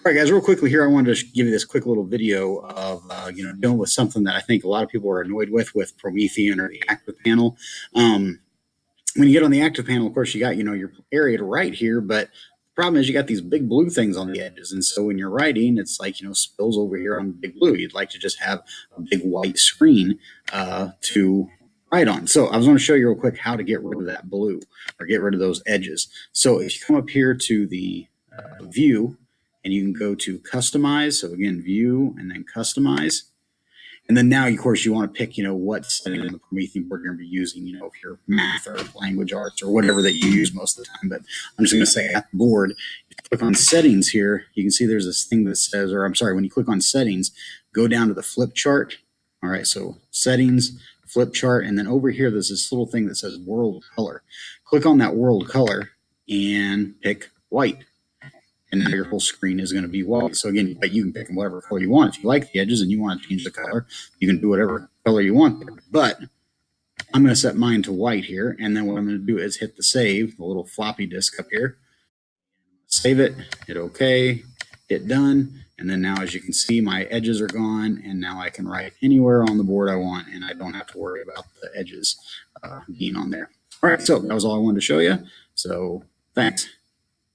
All right, guys, real quickly here, I wanted to give you this quick little video of, dealing with something that I think a lot of people are annoyed with Promethean or the Activpanel. When you get on the Activpanel, of course, you got, your area to write here, but the problem is you got these big blue things on the edges. And so when you're writing, it's like, spills over here on big blue. You'd like to just have a big white screen to write on. So I was going to show you real quick how to get rid of that blue or get rid of those edges. So if you come up here to the view, and you can go to customize. So again, view and then customize. And then now, of course, you want to pick, what setting in the Promethean board you're going to be using, if you're math or language arts or whatever that you use most of the time. But I'm just going to say at the board, if you click on settings here, you can see there's this thing that says, or I'm sorry, when you click on settings, go down to the flip chart. All right, so settings, flip chart, and then over here, there's this little thing that says world color. Click on that world color and pick white. And now your whole screen is going to be white. So again, but you can pick whatever color you want. If you like the edges and you want to change the color, you can do whatever color you want there. But I'm going to set mine to white here. And then what I'm going to do is hit the save, the little floppy disk up here. Save it, hit OK, hit done. And then now, as you can see, my edges are gone. And now I can write anywhere on the board I want. And I don't have to worry about the edges being on there. All right, so that was all I wanted to show you. So thanks.